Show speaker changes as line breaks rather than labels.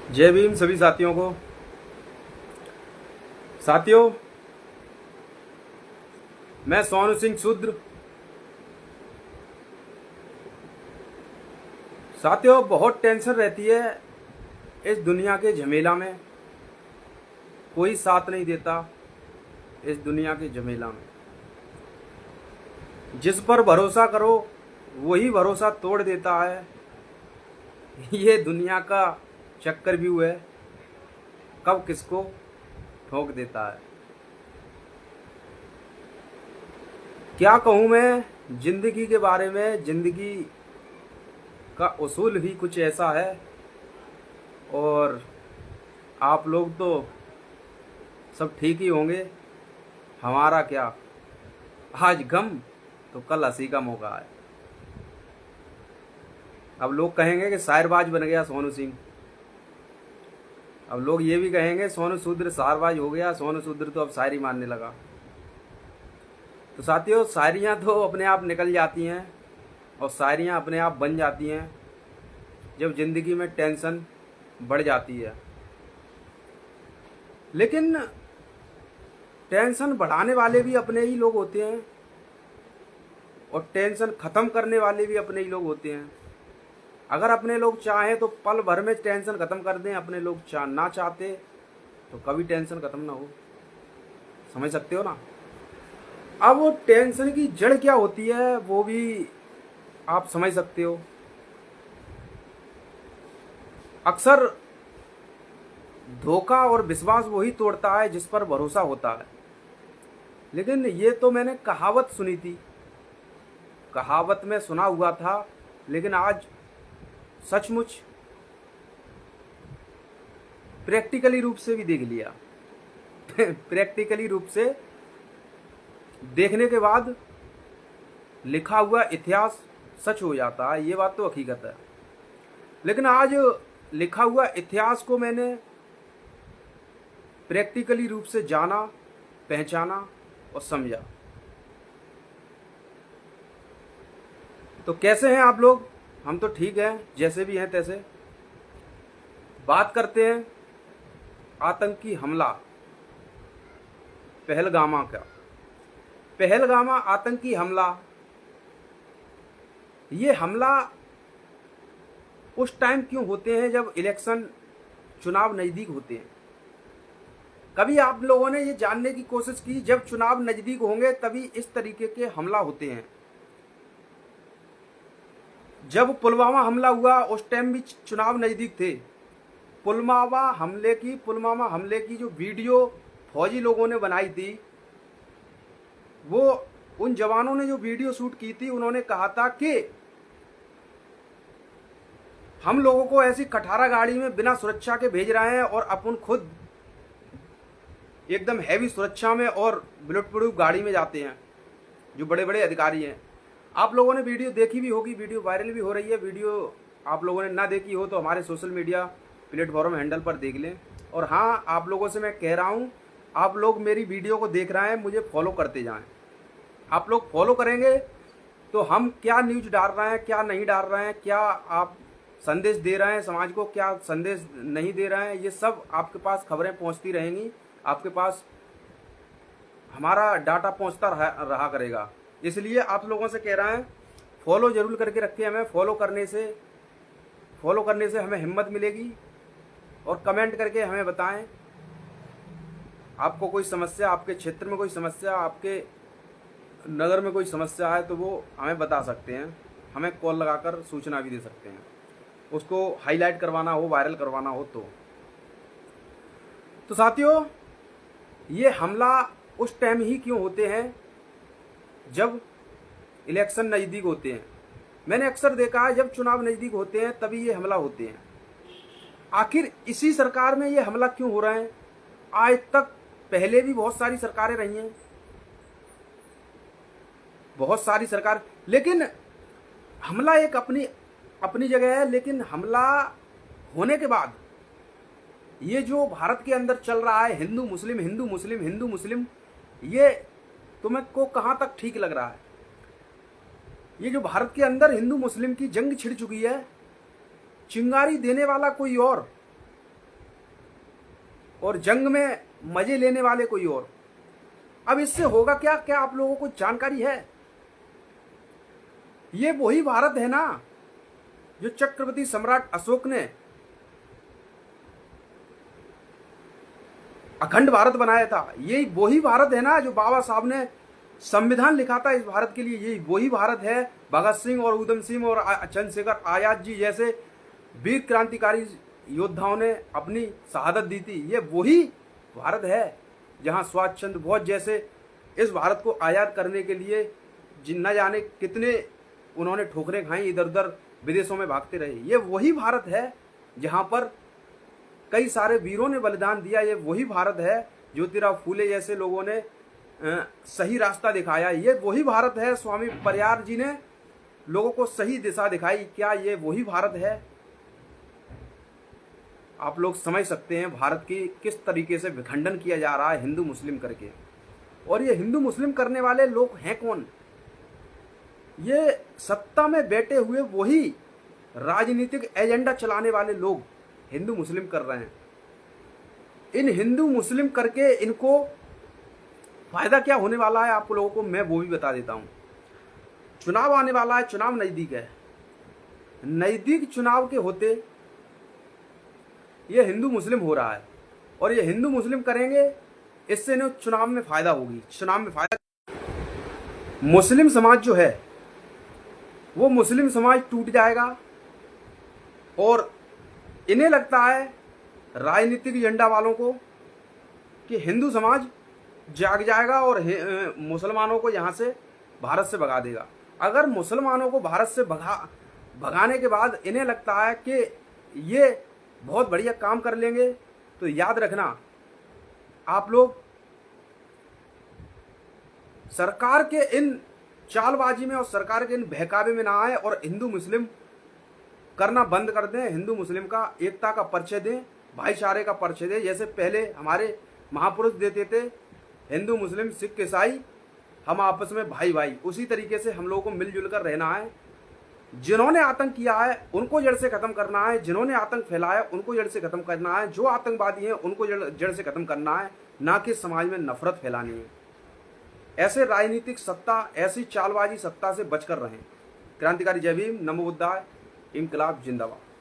जय भीम सभी साथियों को। साथियों, मैं सोनू सिंह शूद्र। साथियों, बहुत टेंशन रहती है इस दुनिया के झमेला में। कोई साथ नहीं देता इस दुनिया के झमेला में। जिस पर भरोसा करो वही भरोसा तोड़ देता है। ये दुनिया का चक्कर भी है, कब किसको ठोक देता है। क्या कहूँ मैं जिंदगी के बारे में। जिंदगी का उसूल ही कुछ ऐसा है, और आप लोग तो सब ठीक ही होंगे। हमारा क्या, आज गम तो कल हंसी का मौका है। अब लोग कहेंगे कि शायरबाज बन गया सोनू सिंह। अब लोग ये भी कहेंगे सोनू शूद्र शायरबाज हो गया, सोनू शूद्र तो अब शायरी मानने लगा। तो साथियों, शायरियाँ तो अपने आप निकल जाती हैं और शायरियाँ अपने आप बन जाती हैं जब ज़िंदगी में टेंशन बढ़ जाती है। लेकिन टेंशन बढ़ाने वाले भी अपने ही लोग होते हैं और टेंशन ख़त्म करने वाले भी अपने ही लोग होते हैं। अगर अपने लोग चाहें तो पल भर में टेंशन ख़त्म कर दें, अपने लोग ना चाहते तो कभी टेंशन ख़त्म ना हो। समझ सकते हो ना। अब वो टेंशन की जड़ क्या होती है वो भी आप समझ सकते हो। अक्सर धोखा और विश्वास वही तोड़ता है जिस पर भरोसा होता है। लेकिन ये तो मैंने कहावत सुनी थी, कहावत में सुना हुआ था, लेकिन आज सचमुच प्रैक्टिकली रूप से भी देख लिया। प्रैक्टिकली रूप से देखने के बाद लिखा हुआ इतिहास सच हो जाता है। ये बात तो हकीकत है। लेकिन आज लिखा हुआ इतिहास को मैंने प्रैक्टिकली रूप से जाना, पहचाना और समझा। तो कैसे हैं आप लोग? हम तो ठीक हैं, जैसे भी हैं तैसे। बात करते हैं आतंकी हमला पहलगामा का। पहलगामा आतंकी हमला, ये हमला उस टाइम क्यों होते हैं जब इलेक्शन, चुनाव नज़दीक होते हैं। कभी आप लोगों ने ये जानने की कोशिश की जब चुनाव नज़दीक होंगे तभी इस तरीके के हमला होते हैं। जब पुलवामा हमला हुआ उस टाइम भी चुनाव नज़दीक थे। पुलवामा हमले की जो वीडियो फौजी लोगों ने बनाई थी, वो उन जवानों ने जो वीडियो शूट की थी, उन्होंने कहा था कि हम लोगों को ऐसी कठारा गाड़ी में बिना सुरक्षा के भेज रहे हैं और अपन खुद एकदम हैवी सुरक्षा में और बुलेट प्रूफ गाड़ी में जाते हैं, जो बड़े बड़े अधिकारी हैं। आप लोगों ने वीडियो देखी भी होगी, वीडियो वायरल भी हो रही है। वीडियो आप लोगों ने ना देखी हो तो हमारे सोशल मीडिया प्लेटफॉर्म हैंडल पर देख लें। और हाँ, आप लोगों से मैं कह रहा हूँ, आप लोग मेरी वीडियो को देख रहे हैं, मुझे फॉलो करते जाएं। आप लोग फॉलो करेंगे तो हम क्या न्यूज डाल रहे हैं, क्या नहीं डाल रहे हैं, क्या आप संदेश दे रहे हैं समाज को, क्या संदेश नहीं दे रहे हैं, ये सब आपके पास खबरें पहुंचती रहेंगी। आपके पास हमारा डाटा पहुंचता रहा करेगा। इसलिए आप लोगों से कह रहे हैं फॉलो जरूर करके रखें हमें। फॉलो करने से हमें हिम्मत मिलेगी। और कमेंट करके हमें बताएं आपको कोई समस्या, आपके क्षेत्र में कोई समस्या, आपके नगर में कोई समस्या है तो वो हमें बता सकते हैं। हमें कॉल लगाकर सूचना भी दे सकते हैं, उसको हाईलाइट करवाना हो, वायरल करवाना हो तो साथियों, ये हमला उस टाइम ही क्यों होते हैं जब इलेक्शन नज़दीक होते हैं। मैंने अक्सर देखा है जब चुनाव नज़दीक होते हैं तभी ये हमला होते हैं। आखिर इसी सरकार में ये हमला क्यों हो रहा है? आज तक पहले भी बहुत सारी सरकारें रही हैं, बहुत सारी सरकार, लेकिन हमला एक अपनी जगह है। लेकिन हमला होने के बाद ये जो भारत के अंदर चल रहा है, हिंदू मुस्लिम हिंदू मुस्लिम हिंदू मुस्लिम, ये तुम्हें को कहाँ तक ठीक लग रहा है? ये जो भारत के अंदर हिंदू मुस्लिम की जंग छिड़ चुकी है, चिंगारी देने वाला कोई और और जंग में मजे लेने वाले कोई और। अब इससे होगा क्या? क्या आप लोगों को जानकारी है? ये वही भारत है ना जो चक्रवर्ती सम्राट अशोक ने अखंड भारत बनाया था। यही वही भारत है ना जो बाबा साहब ने संविधान लिखा था इस भारत के लिए। यही वही भारत है। भगत सिंह और उधम सिंह और चंद्रशेखर आजाद जी जैसे वीर क्रांतिकारी योद्धाओं ने अपनी शहादत दी थी। ये वही भारत है जहां सुभाष चंद्र बोस जैसे इस भारत को आजाद करने के लिए न जाने कितने उन्होंने ठोकरें खाई, इधर उधर विदेशों में भागते रहे। ये वही भारत है जहां पर कई सारे वीरों ने बलिदान दिया। ये वही भारत है ज्योतिराव फूले जैसे लोगों ने सही रास्ता दिखाया। ये वही भारत है स्वामी परियार जी ने लोगों को सही दिशा दिखाई। क्या ये वही भारत है? आप लोग समझ सकते हैं भारत की किस तरीके से विखंडन किया जा रहा है हिंदू मुस्लिम करके। और ये हिंदू मुस्लिम करने वाले लोग हैं कौन? ये सत्ता में बैठे हुए वही राजनीतिक एजेंडा चलाने वाले लोग हिंदू मुस्लिम कर रहे हैं। इन हिंदू मुस्लिम करके इनको फायदा क्या होने वाला है आप लोगों को मैं वो भी बता देता हूं। चुनाव आने वाला है, चुनाव नजदीक है। नजदीक चुनाव के होते ये हिंदू मुस्लिम हो रहा है और ये हिंदू मुस्लिम करेंगे, इससे इन्हें चुनाव में फायदा होगी। चुनाव में फायदा, मुस्लिम समाज जो है वो मुस्लिम समाज टूट जाएगा और इन्हें लगता है राजनीतिक एजेंडा वालों को कि हिंदू समाज जाग जाएगा और मुसलमानों को यहां से भारत से भगा देगा। अगर मुसलमानों को भारत से भगाने के बाद इन्हें लगता है कि ये बहुत बढ़िया काम कर लेंगे, तो याद रखना आप लोग सरकार के इन चालबाजी में और सरकार के इन बहकावे में ना आए और हिंदू मुस्लिम करना बंद कर दें। हिंदू मुस्लिम का एकता का परिचय दें, भाईचारे का परिचय दें। जैसे पहले हमारे महापुरुष देते थे, हिंदू मुस्लिम सिख ईसाई हम आपस में भाई भाई, उसी तरीके से हम लोगों को मिलजुल कर रहना है। जिन्होंने आतंक किया है उनको जड़ से खत्म करना है, जिन्होंने आतंक फैलाया उनको जड़ से खत्म करना है, जो आतंकवादी हैं उनको जड़ से खत्म करना है, ना कि समाज में नफरत फैलानी है। ऐसे राजनीतिक सत्ता, ऐसी चालबाजी सत्ता से बचकर रहें। क्रांतिकारी जय भीम, नमो बुद्धाय, इंकलाब जिंदाबाद।